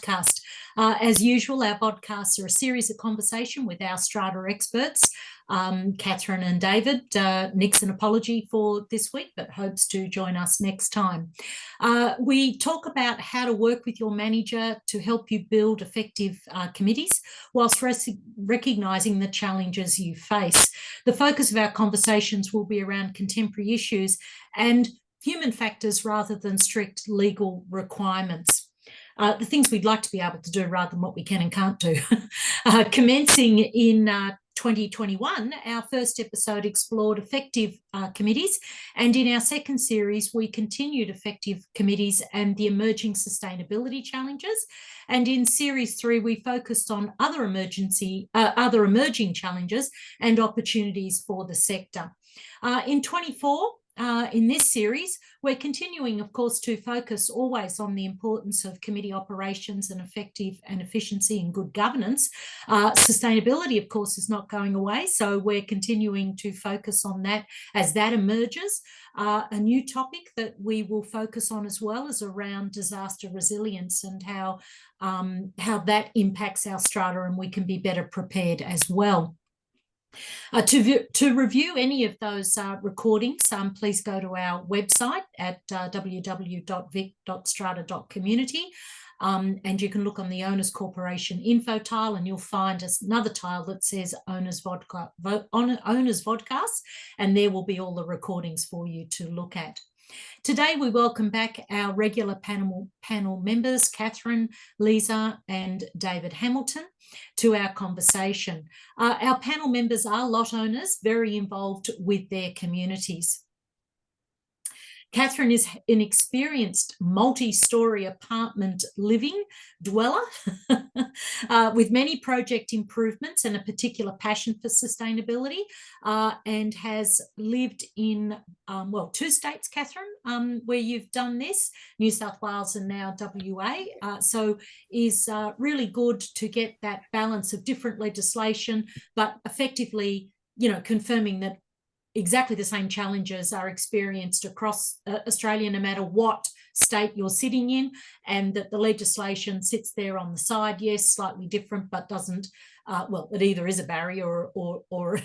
podcast. As usual, our podcasts are a series of conversation with our strata experts, Catherine and David. Nick's an apology for this week, but hopes to join us next time. We talk about how to work with your manager to help you build effective committees whilst recognising the challenges you face. The focus of our conversations will be around contemporary issues and human factors rather than strict legal requirements. The things we'd like to be able to do rather than what we can and can't do. Commencing in 2021, our first episode explored effective committees, and in our second series, we continued effective committees and the emerging sustainability challenges. And in series 3, we focused on other emerging challenges and opportunities for the sector. In 24, in this series, we're continuing, of course, to focus always on the importance of committee operations and effective and efficiency and good governance. Sustainability, of course, is not going away, so we're continuing to focus on that as that emerges. A new topic that we will focus on as well is around disaster resilience and how that impacts our strata, and we can be better prepared as well. To review any of those recordings, please go to our website at www.vic.strata.community, and you can look on the Owners Corporation info tile, and you'll find another tile that says Owners Vodcast, and there will be all the recordings for you to look at. Today, we welcome back our regular panel members, Catherine, Lisa and David Hamilton, to our conversation. Our panel members are lot owners, very involved with their communities. Catherine is an experienced multi-storey apartment living dweller with many project improvements and a particular passion for sustainability, and has lived in, 2 states, Catherine, where you've done this, New South Wales and now WA. So is really good to get that balance of different legislation, but effectively, confirming that exactly the same challenges are experienced across Australia, no matter what state you're sitting in, and that the legislation sits there on the side, yes, slightly different, but doesn't, it either is a barrier or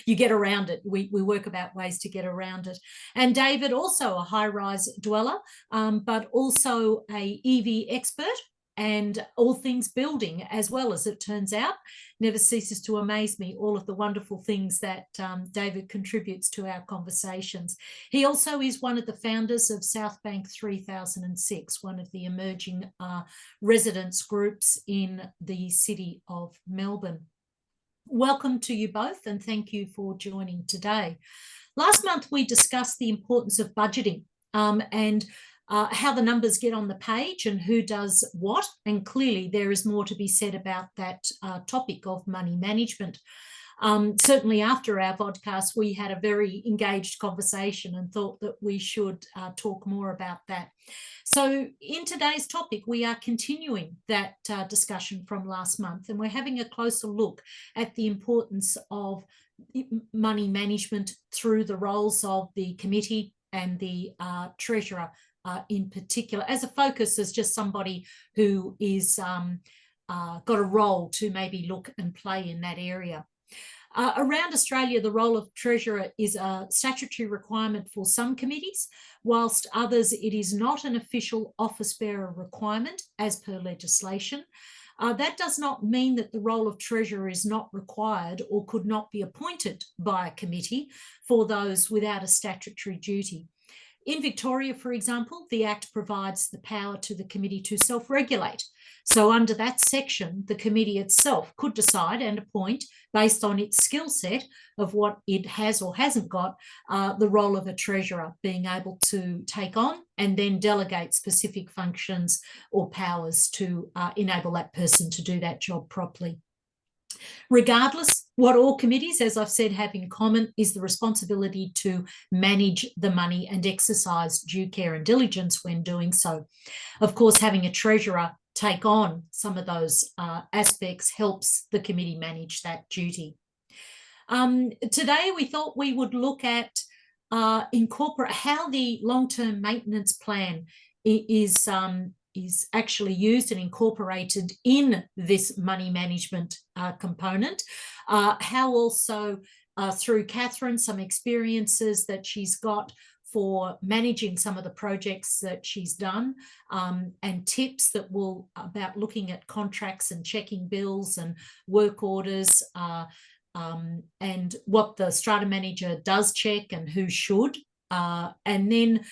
you get around it. We work about ways to get around it. And David, also a high-rise dweller, but also a EV expert, and all things building as well, as it turns out. Never ceases to amaze me, all of the wonderful things that David contributes to our conversations. He also is one of the founders of South Bank 3006, one of the emerging residents groups in the city of Melbourne. Welcome to you both, and thank you for joining today. Last month, we discussed the importance of budgeting and how the numbers get on the page and who does what, and clearly there is more to be said about that topic of money management. Certainly after our podcast, we had a very engaged conversation and thought that we should talk more about that. So in today's topic, we are continuing that discussion from last month, and we're having a closer look at the importance of money management through the roles of the committee and the treasurer in particular, as a focus as just somebody who is got a role to maybe look and play in that area. Around Australia, the role of treasurer is a statutory requirement for some committees, whilst others it is not an official office bearer requirement as per legislation. That does not mean that the role of treasurer is not required or could not be appointed by a committee for those without a statutory duty. In Victoria, for example, the Act provides the power to the committee to self-regulate. So under that section, the committee itself could decide and appoint, based on its skill set of what it has or hasn't got, the role of a treasurer, being able to take on and then delegate specific functions or powers to enable that person to do that job properly. Regardless, what all committees, as I've said, have in common is the responsibility to manage the money and exercise due care and diligence when doing so. Of course, having a treasurer take on some of those aspects helps the committee manage that duty. Today, we thought we would look at incorporate how the long-term maintenance plan is is actually used and incorporated in this money management component. How also through Catherine, some experiences that she's got for managing some of the projects that she's done, and tips that will about looking at contracts and checking bills and work orders, and what the strata manager does check and who should. And then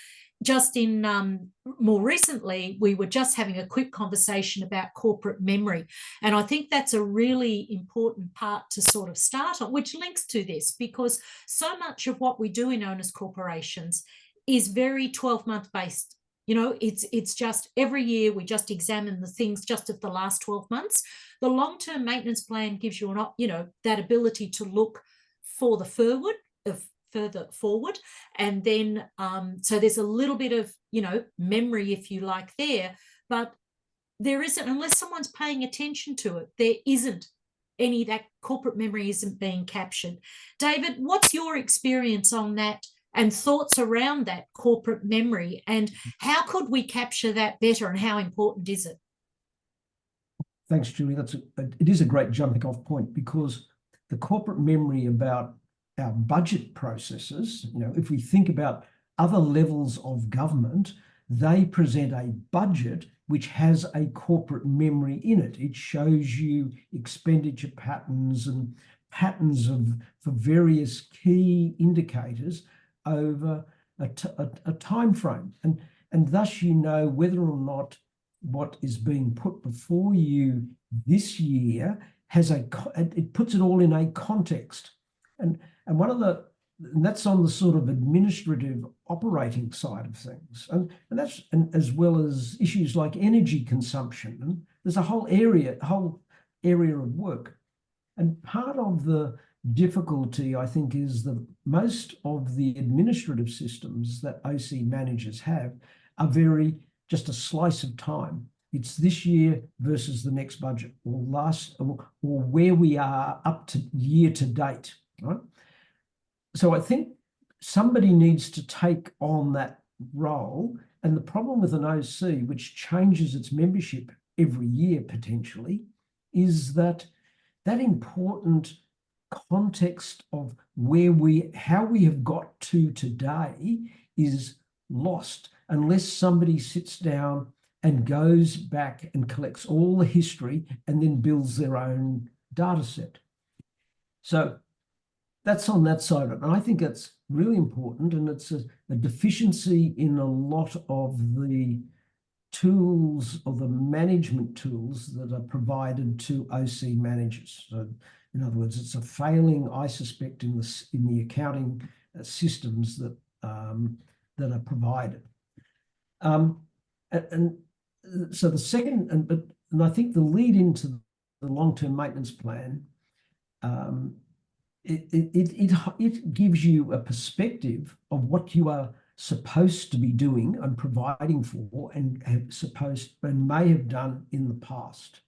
just in more recently, we were just having a quick conversation about corporate memory. And I think that's a really important part to sort of start on, which links to this, because so much of what we do in owners corporations is very 12-month based. You know, it's just every year we just examine the things just of the last 12 months. The long-term maintenance plan gives you that ability to look for the further forward, and then so there's a little bit of memory, if you like, there, but there isn't, unless someone's paying attention to it, there isn't any, that corporate memory isn't being captured. David, what's your experience on that and thoughts around that corporate memory, and how could we capture that better, and how important is it? Thanks, Julie. It is a great jumping off point, because the corporate memory about our budget processes, if we think about other levels of government, they present a budget which has a corporate memory in it. It shows you expenditure patterns and patterns for various key indicators over a time frame, and thus whether or not what is being put before you this year it puts it all in a context, and that's on the sort of administrative operating side of things, and as well as issues like energy consumption, and there's a whole area of work. And part of the difficulty, I think, is that most of the administrative systems that OC managers have are just a slice of time. It's this year versus the next budget, or where we are up to year to date, right? So I think somebody needs to take on that role. And the problem with an OC, which changes its membership every year potentially, is that important context of how we have got to today is lost unless somebody sits down and goes back and collects all the history and then builds their own data set. So that's on that side of it. And I think that's really important, and it's a deficiency in a lot of the tools, or the management tools, that are provided to OC managers. So in other words, it's a failing, I suspect, in the accounting systems that are provided. And so the second, and I think the lead into the long-term maintenance plan, it gives you a perspective of what you are supposed to be doing and providing for, and may have done in the past.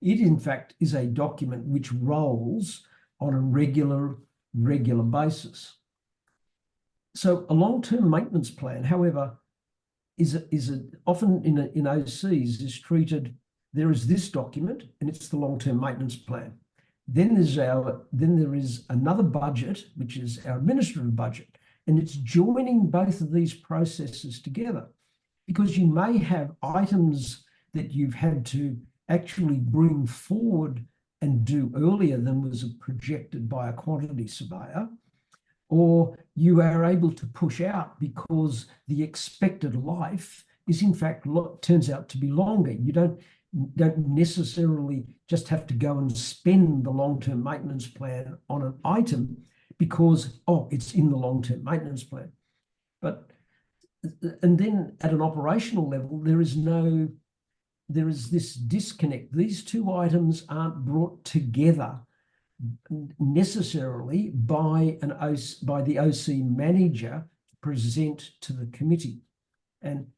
It, in fact, is a document which rolls on a regular basis. So a long-term maintenance plan, however, is often in OCs is treated. There is this document, and it's the long-term maintenance plan. Then there is another budget, which is our administrative budget, and it's joining both of these processes together, because you may have items that you've had to actually bring forward and do earlier than was projected by a quantity surveyor, or you are able to push out because the expected life is, in fact, turns out to be longer. You don't necessarily just have to go and spend the long-term maintenance plan on an item because, it's in the long-term maintenance plan. And then at an operational level, there is this disconnect. These two items aren't brought together necessarily by the OC manager to present to the committee. And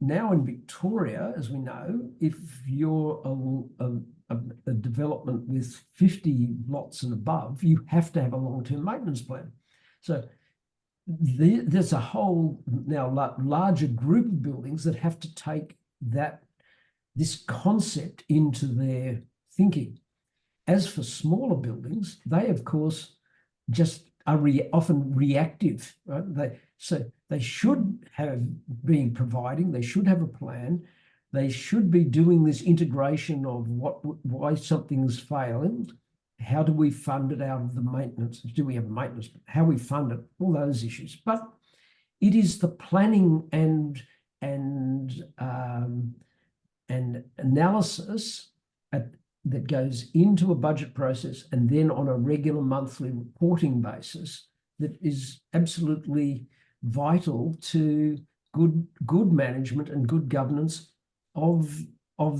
now in Victoria, as we know, if you're a development with 50 lots and above, you have to have a long-term maintenance plan. So there's a whole now larger group of buildings that have to take this concept into their thinking. As for smaller buildings, they of course just are often reactive, right? They should have been providing, they should have a plan, they should be doing this integration of why something's failed, how do we fund it out of the maintenance, do we have maintenance, how we fund it, all those issues. But it is the planning and analysis that goes into a budget process and then on a regular monthly reporting basis that is absolutely vital to good management and good governance of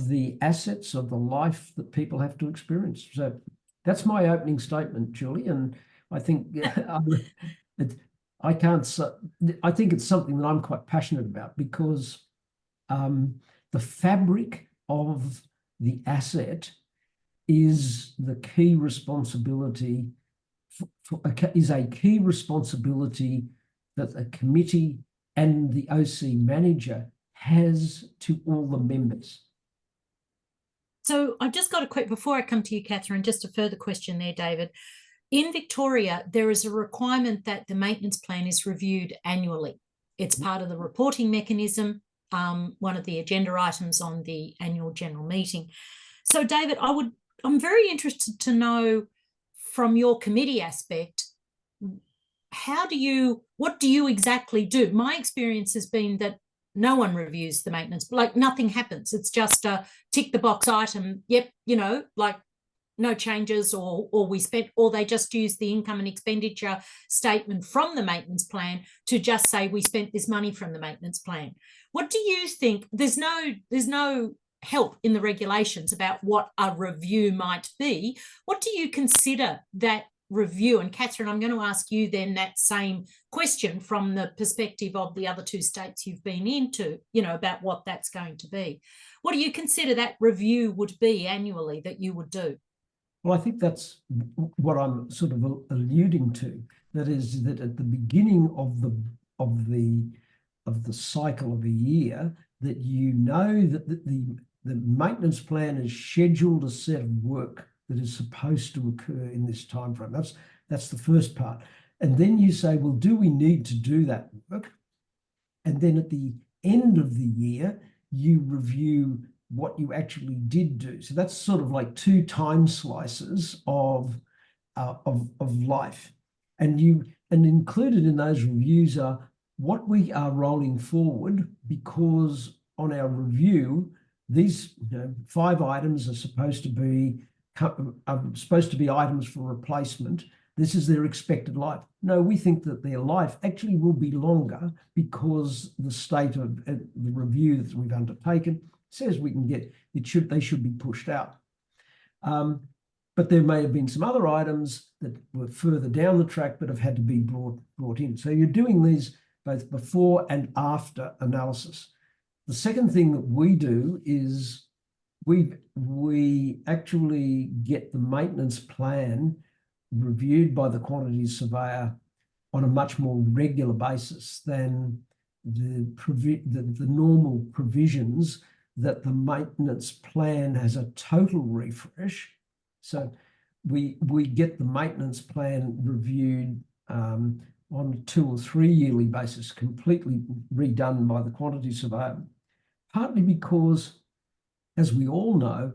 the assets of the life that people have to experience. So that's my opening statement, Julie, and I think I think it's something that I'm quite passionate about because the fabric of the asset is the key responsibility is a key responsibility that the committee and the OC manager has to all the members. So I've just got a quick, before I come to you, Catherine, just a further question there, David. In Victoria, there is a requirement that the maintenance plan is reviewed annually. It's part of the reporting mechanism, one of the agenda items on the annual general meeting. So, David, I'm very interested to know from your committee aspect, what do you exactly do? My experience has been that no one reviews the maintenance, like nothing happens. It's just a tick the box item. Yep, like no changes or we spent, or they just use the income and expenditure statement from the maintenance plan to just say we spent this money from the maintenance plan. What do you think? There's no help in the regulations about what a review might be. What do you consider that review? And Catherine, I'm going to ask you then that same question from the perspective of the other two states you've been into, about what that's going to be. What do you consider that review would be annually that you would do? Well, I think that's what I'm sort of alluding to. That is that at the beginning of the cycle of a year, that that the maintenance plan is scheduled a set of work that is supposed to occur in this time frame. That's the first part. And then you say, well, do we need to do that work? And then at the end of the year, you review what you actually did do. So that's sort of like two time slices of life. And included in those reviews are what we are rolling forward, because on our review, these 5 items are supposed to be items for replacement. This is their expected life. No, we think that their life actually will be longer because the state of the review that we've undertaken says they should be pushed out. But there may have been some other items that were further down the track but have had to be brought in. So you're doing these both before and after analysis. The second thing that we do is we actually get the maintenance plan reviewed by the quantities surveyor on a much more regular basis than the normal provisions that the maintenance plan has a total refresh. So we get the maintenance plan reviewed on a 2 or 3 yearly basis, completely redone by the quantity surveyor, partly because, as we all know,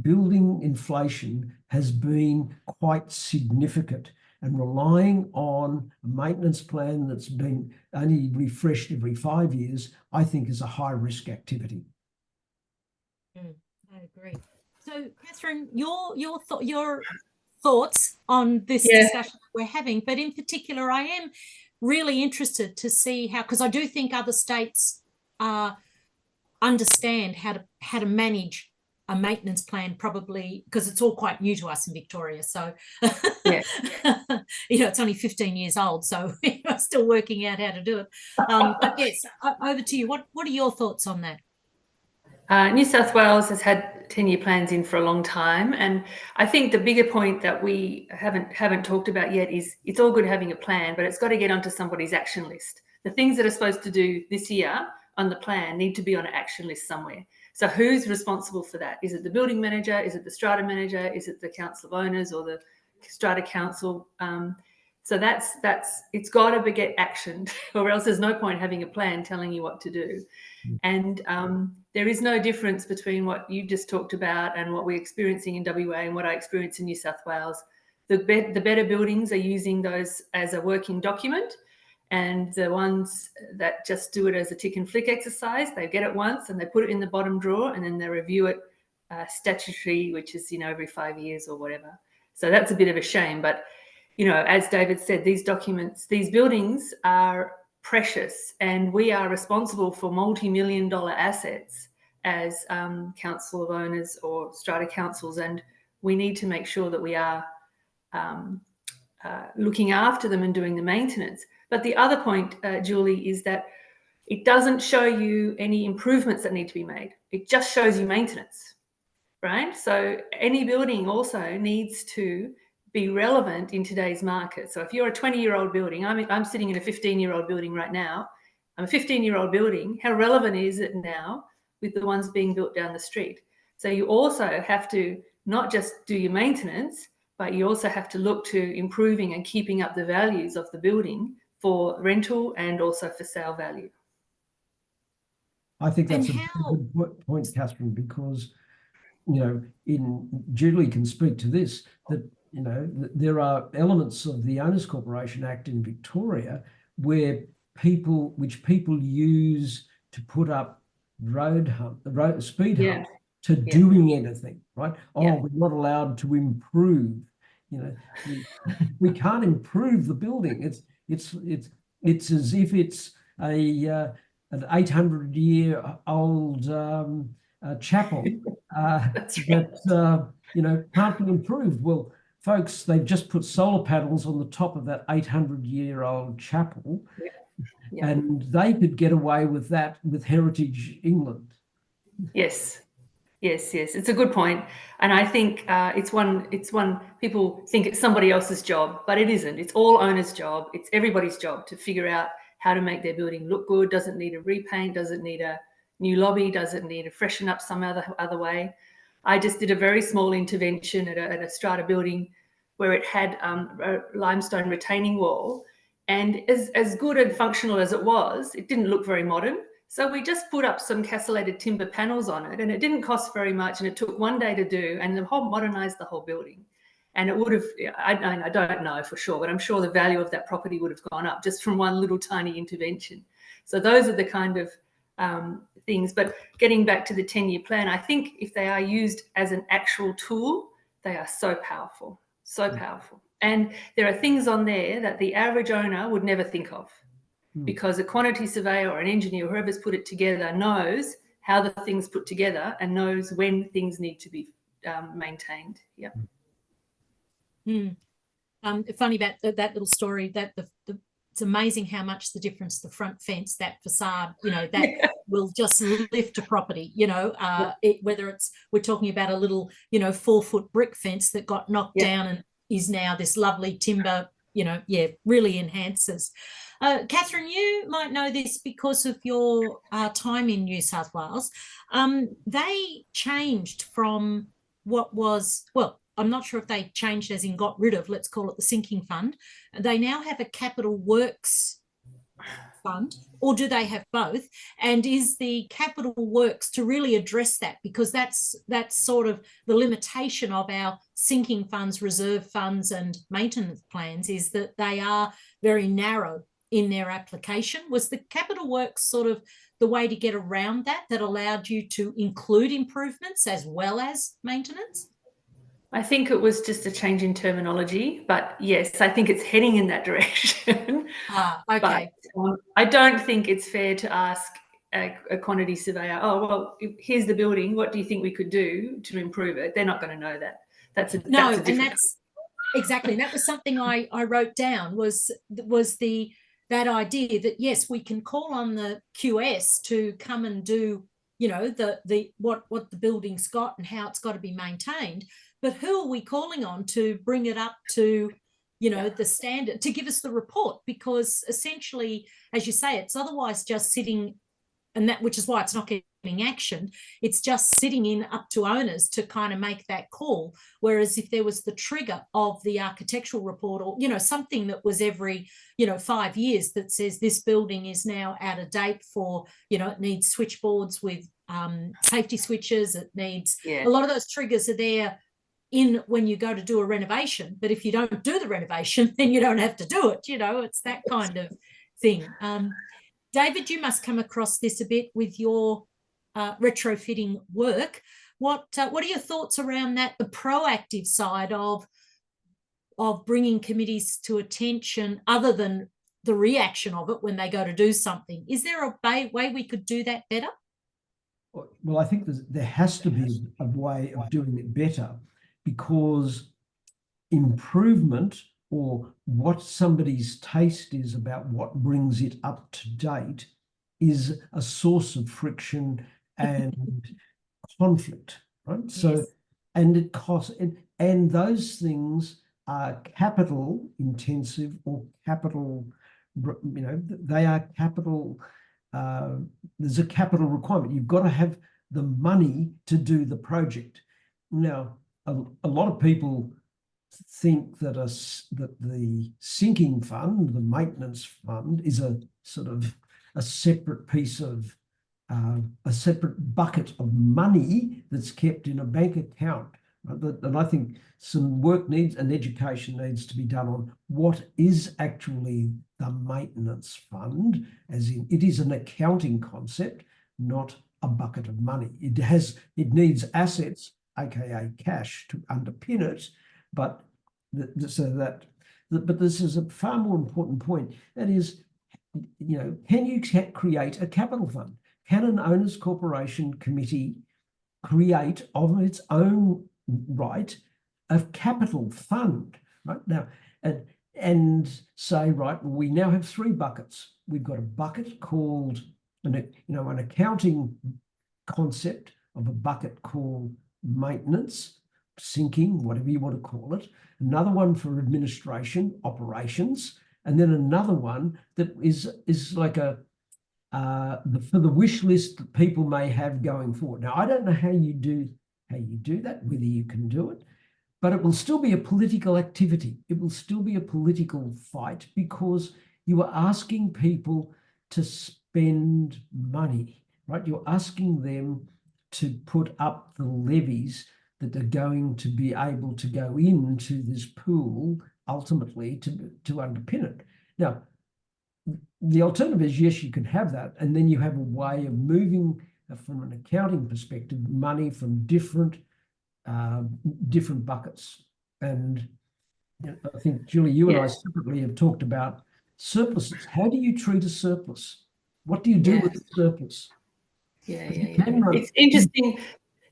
building inflation has been quite significant, and relying on a maintenance plan that's been only refreshed every 5 years, I think is a high risk activity. I agree. So, Catherine, your thoughts on this discussion we're having, but in particular, I am really interested to see how, because I do think other states understand how to manage a maintenance plan, probably because it's all quite new to us in Victoria. So, it's only 15 years old, so we're still working out how to do it. But yes, over to you. What are your thoughts on that? New South Wales has had 10-year plans in for a long time, and I think the bigger point that we haven't talked about yet is it's all good having a plan, but it's got to get onto somebody's action list. The things that are supposed to do this year on the plan need to be on an action list somewhere. So who's responsible for that? Is it the building manager? Is it the strata manager? Is it the council of owners or the strata council? So that's it's got to get actioned, or else there's no point having a plan telling you what to do. And there is no difference between what you just talked about and what we're experiencing in WA and what I experience in New South Wales. The better buildings are using those as a working document, and the ones that just do it as a tick and flick exercise, they get it once and they put it in the bottom drawer, and then they review it statutory, which is, every 5 years or whatever. So that's a bit of a shame. But, as David said, these documents, these buildings are precious, and we are responsible for multi-million-dollar assets as council of owners or strata councils, and we need to make sure that we are looking after them and doing the maintenance. But the other point, Julie, is that it doesn't show you any improvements that need to be made. It just shows you maintenance, right? So any building also needs to be relevant in today's market. So if you're a 20-year-old building, I'm sitting in a 15-year-old building right now. I'm a 15-year-old building. How relevant is it now with the ones being built down the street? So you also have to not just do your maintenance, but you also have to look to improving and keeping up the values of the building for rental and also for sale value. I think that's a good point, Catherine, because, Julie can speak to this, that, there are elements of the Owners Corporation Act in Victoria where people use to put up speed humps to doing anything, right? We're not allowed to improve. We can't improve the building. It's as if it's an 800-year-old chapel that can't be improved. Well, folks, they've just put solar panels on the top of that 800-year-old chapel, and they could get away with that with Heritage England. Yes. It's a good point. And I think it's one people think it's somebody else's job, but it isn't. It's all owners' job. It's everybody's job to figure out how to make their building look good. Does it need a repaint? Does it need a new lobby? Does it need to freshen up some other way? I just did a very small intervention at a strata building where it had a limestone retaining wall, and as good and functional as it was, it didn't look very modern. So we just put up some castellated timber panels on it, and it didn't cost very much, and it took one day to do, and modernized the whole building. And it would have, I don't know for sure, but I'm sure the value of that property would have gone up just from one little tiny intervention. So those are the kind of things. But getting back to the 10-year plan, I think if they are used as an actual tool, they are so powerful, so powerful. And there are things on there that the average owner would never think of, because a quantity surveyor or an engineer, whoever's put it together, knows how the thing's put together and knows when things need to be maintained. Yeah. Funny about that little story, that it's amazing how much the difference the front fence, that facade, that will just lift a property, whether we're talking about a little, 4-foot brick fence that got knocked down and is now this lovely timber, really enhances. Catherine, you might know this because of your time in New South Wales. They changed from what was, I'm not sure if they changed as in got rid of, let's call it the sinking fund. They now have a capital works fund, or do they have both? And is the capital works to really address that? Because that's sort of the limitation of our sinking funds, reserve funds and maintenance plans, is that they are very narrow in their application. Was the capital works sort of the way to get around that allowed you to include improvements as well as maintenance? I think it was just a change in terminology, but yes, I think it's heading in that direction. Okay. But I don't think it's fair to ask a quantity surveyor, here's the building, what do you think we could do to improve it? They're not going to know that. That's exactly. That was something I wrote down, was that idea that, yes, we can call on the QS to come and do, what the building's got and how it's got to be maintained. But who are we calling on to bring it up to, the standard, to give us the report? Because essentially, as you say, it's otherwise just sitting and that, which is why it's not getting action. It's just sitting in up to owners to kind of make that call. Whereas if there was the trigger of the architectural report, or, you know, something that was every, you know, 5 years that says this building is now out of date for, you know, it needs switchboards with safety switches, it needs, a lot of those triggers are there in when you go to do a renovation. But if you don't do the renovation, then you don't have to do it. You know, it's that kind of thing. David, you must come across this a bit with your retrofitting work. What are your thoughts around that, the proactive side of bringing committees to attention, other than the reaction of it when they go to do something? Is there a way we could do that better? Well, I think there has to be a way of doing it better, because improvement, or what somebody's taste is about what brings it up to date, is a source of friction and conflict, right? Yes. So, and it costs, and those things are capital intensive or capital, you know, they are capital, there's a capital requirement. You've got to have the money to do the project. Now, a lot of people think that that the sinking fund, the maintenance fund, is a sort of a separate piece of a separate bucket of money that's kept in a bank account. And I think some work needs and education needs to be done on what is actually the maintenance fund, as in it is an accounting concept, not a bucket of money. It needs assets, aka cash, to underpin it, but but this is a far more important point. That is, you know, can you create a capital fund? Can an owners corporation committee create of its own right a capital fund, right? Now, and say, right, well, we now have 3 buckets. We've got a bucket called an accounting concept of a bucket called maintenance, sinking, whatever you want to call it, another one for administration, operations, and then another one that is like a for the wish list that people may have going forward. Now, I don't know how you do that, whether you can do it, but it will still be a political activity. It will still be a political fight, because you are asking people to spend money, right? You're asking them to put up the levies that are going to be able to go into this pool ultimately to underpin it. Now, the alternative is, yes, you can have that, and then you have a way of moving from an accounting perspective money from different buckets. And I think, Julie, you and I separately have talked about surpluses. How do you treat a surplus? What do you do with the surplus? It's interesting,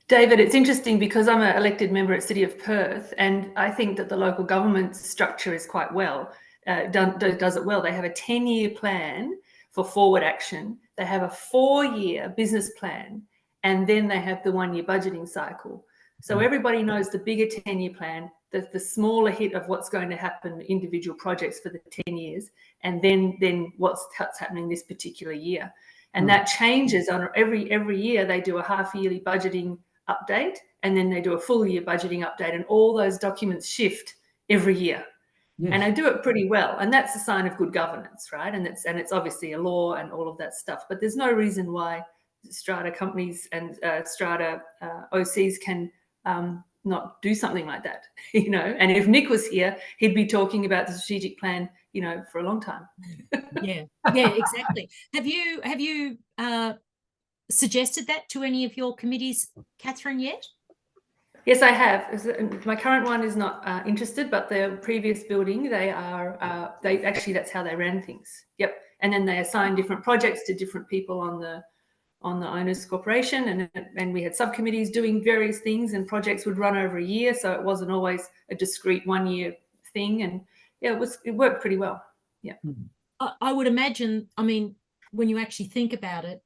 David. It's interesting because I'm an elected member at City of Perth, and I think that the local government structure is quite well. Does it well. They have a 10-year plan for forward action. They have a 4-year business plan, and then they have the 1-year budgeting cycle. So everybody knows the bigger 10-year plan, the smaller hit of what's going to happen, individual projects for the 10 years, and then what's happening this particular year. And that changes on every year. They do a half-yearly budgeting update, and then they do a full-year budgeting update, and all those documents shift every year. Yes. And I do it pretty well, and that's a sign of good governance, right? And it's obviously a law and all of that stuff. But there's no reason why strata companies and strata OCs can not do something like that, you know. And if Nick was here, he'd be talking about the strategic plan, you know, for a long time. Yeah, exactly. Have you suggested that to any of your committees, Catherine, yet? Yes, I have. My current one is not interested, but the previous building, they are, that's how they ran things. Yep. And then they assign different projects to different people on the owners corporation. And we had subcommittees doing various things, and projects would run over a year. So it wasn't always a discrete 1-year thing. And yeah, it worked pretty well. Yeah. I would imagine, I mean, when you actually think about it,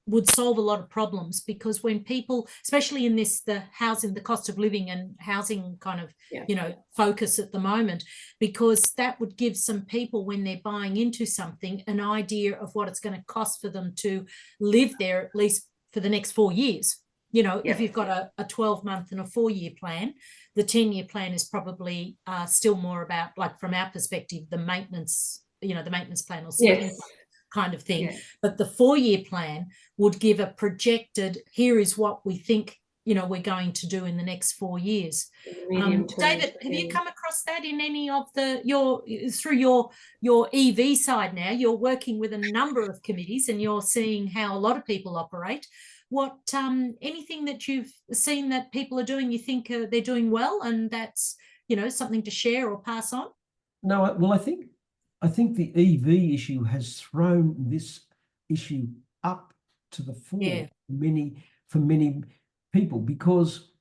would solve a lot of problems, because when people, especially in this, the housing, the cost of living and housing kind of, you know, focus at the moment, because that would give some people, when they're buying into something, an idea of what it's going to cost for them to live there, at least for the next 4 years. You know, if you've got a 12-month and a 4-year plan, the 10-year plan is probably still more about, like, from our perspective, the maintenance, you know, the maintenance plan or sinking kind of thing. But the 4-year plan would give a projected, here is what we think, you know, we're going to do in the next 4 years. David, have you come across that in any of through your EV side now? You're working with a number of committees and you're seeing how a lot of people operate. What anything that you've seen that people are doing, you think they're doing well, and that's, you know, something to share or pass on? No, well, I think the EV issue has thrown this issue up to the fore for many people, because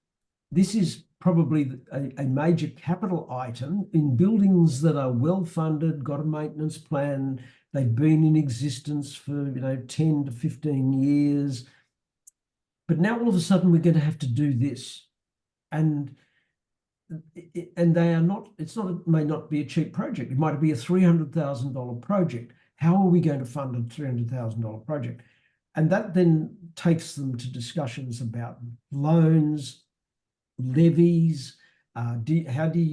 this is probably a major capital item in buildings that are well funded, got a maintenance plan, they've been in existence for, you know, 10 to 15 years. But now all of a sudden we're going to have to do this, and they are not, it may not be a cheap project. It might be a $300,000 project. How are we going to fund a $300,000 project? And that then takes them to discussions about loans, levies. Can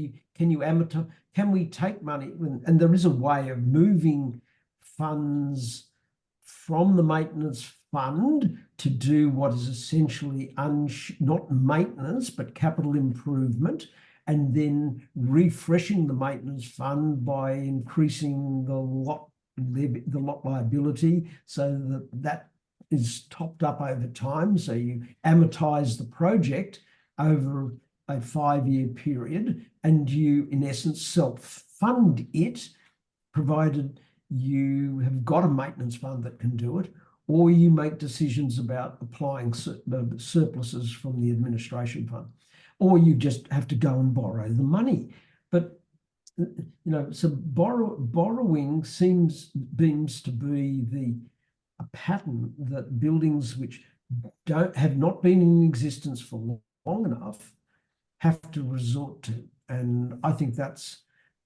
we take money? And there is a way of moving funds from the maintenance fund to do what is essentially not maintenance, but capital improvement, and then refreshing the maintenance fund by increasing the lot liability, so that is topped up over time. So you amortize the project over a 5-year period, and you, in essence, self-fund it, provided you have got a maintenance fund that can do it, or you make decisions about applying surpluses from the administration fund, or you just have to go and borrow the money. But, you know, so borrowing seems to be a pattern that buildings which have not been in existence for long enough have to resort to. And I think that's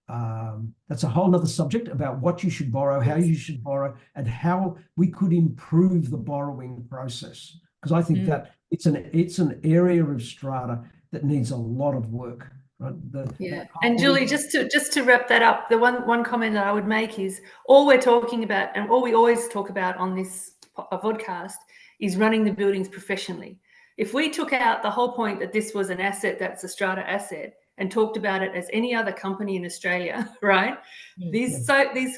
a whole other subject about what you should borrow, how you should borrow, and how we could improve the borrowing process. Because I think that it's an area of strata that needs a lot of work. Right? And Julie, just to wrap that up, the one comment that I would make is, all we're talking about, and all we always talk about on this podcast, is running the buildings professionally. If we took out the whole point that this was an asset that's a strata asset, and talked about it as any other company in Australia, right? These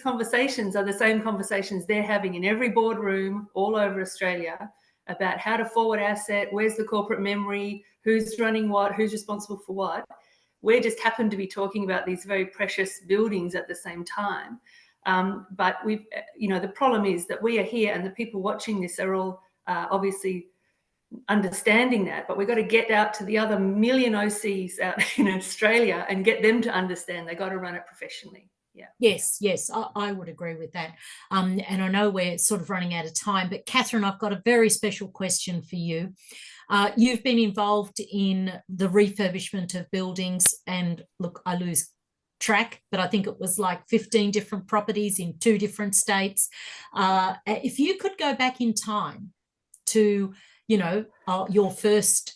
conversations are the same conversations they're having in every boardroom all over Australia about how to forward asset, where's the corporate memory, who's running what, who's responsible for what. We just happen to be talking about these very precious buildings at the same time. But we've, you know, the problem is that we are here, and the people watching this are all obviously understanding that, but we've got to get out to the other million OCs out in Australia and get them to understand they've got to run it professionally. Yes, I would agree with that. And I know we're sort of running out of time, but Catherine, I've got a very special question for you. You've been involved in the refurbishment of buildings, and look, I lose track, but I think it was like 15 different properties in 2 different states. If you could go back in time to, you know, your first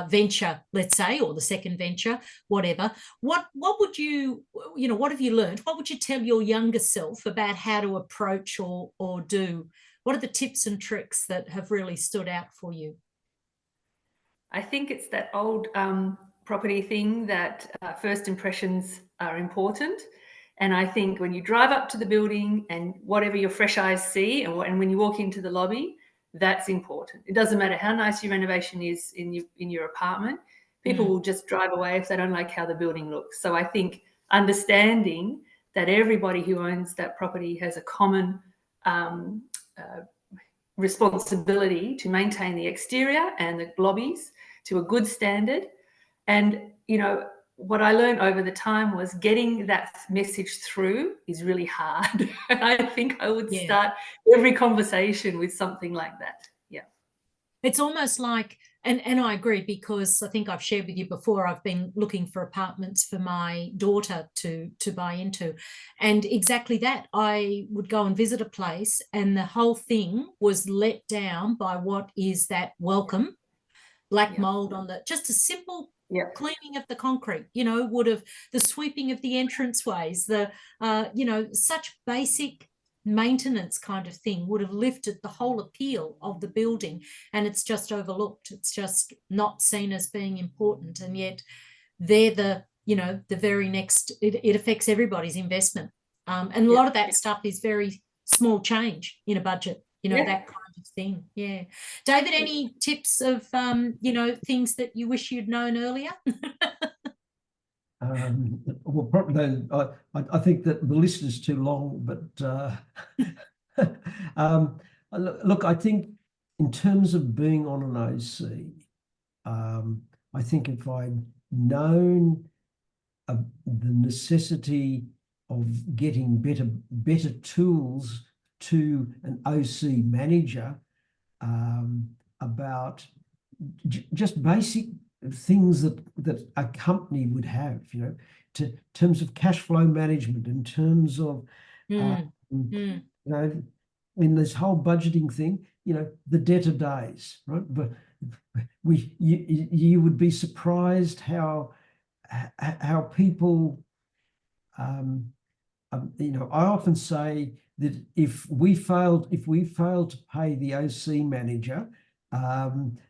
venture, let's say, or the second venture, whatever, what would you know, what have you learned? What would you tell your younger self about how to approach or do? What are the tips and tricks that have really stood out for you? I think it's that old property thing that first impressions are important. And I think when you drive up to the building and whatever your fresh eyes see, and when you walk into the lobby, that's important. It doesn't matter how nice your renovation is in your apartment. People will just drive away if they don't like how the building looks. So I think understanding that everybody who owns that property has a common responsibility to maintain the exterior and the lobbies to a good standard. And, you know, what I learned over the time was getting that message through is really hard. I think I would start every conversation with something like that. Yeah. It's almost like, and I agree, because I think I've shared with you before, I've been looking for apartments for my daughter to buy into. And exactly that, I would go and visit a place and the whole thing was let down by what is that welcome black mold on just a simple cleaning of the concrete, would have, the sweeping of the entranceways, the, such basic maintenance kind of thing would have lifted the whole appeal of the building, and it's just overlooked. It's just not seen as being important, and yet they're the very next, it affects everybody's investment, and a lot of that stuff is very small change in a budget, that kind of thing. Yeah. David, any tips of things that you wish you'd known earlier? Well, probably I think that the list is too long, but look, I think in terms of being on an OC, I think if I'd known the necessity of getting better tools to an OC manager about just basic things that a company would have, in terms of cash flow management, in terms of, in this whole budgeting thing, the debtor days, right? But you would be surprised how people, I often say that if we failed to pay the OC manager,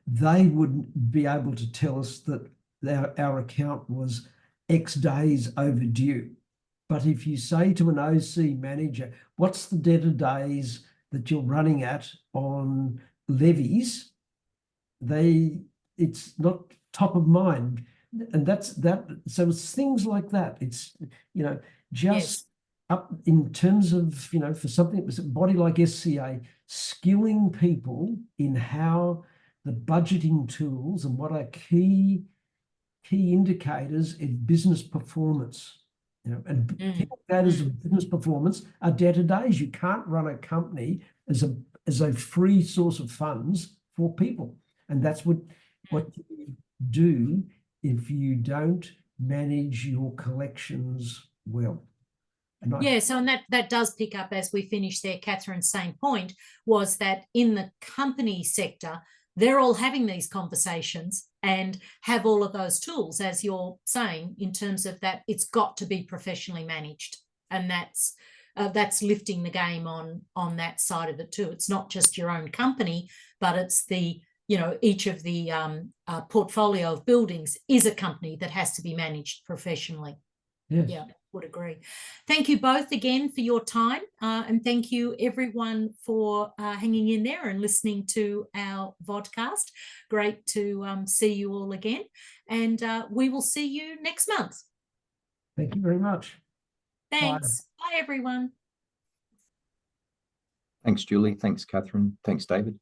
they wouldn't be able to tell us that our account was X days overdue. But if you say to an OC manager, what's the debtor days that you're running at on levies, it's not top of mind. And so it's things like that. It's, just up in terms of, for something that was a body like SCA, skilling people in how the budgeting tools and what are key indicators in business performance, and key indicators of business performance are debtor days. You can't run a company as a free source of funds for people, and that's what you do if you don't manage your collections well. So and that does pick up as we finish there. Catherine's same point was that in the company sector, they're all having these conversations and have all of those tools, as you're saying, in terms of that it's got to be professionally managed, and that's lifting the game on that side of it too. It's not just your own company, but it's the each of the portfolio of buildings is a company that has to be managed professionally. Yes. Yeah, would agree. Thank you both again for your time, and thank you everyone for hanging in there and listening to our vodcast. Great to see you all again, and we will see you next month. Thank you very much. Thanks. Bye everyone. Thanks, Julie. Thanks, Catherine. Thanks, David.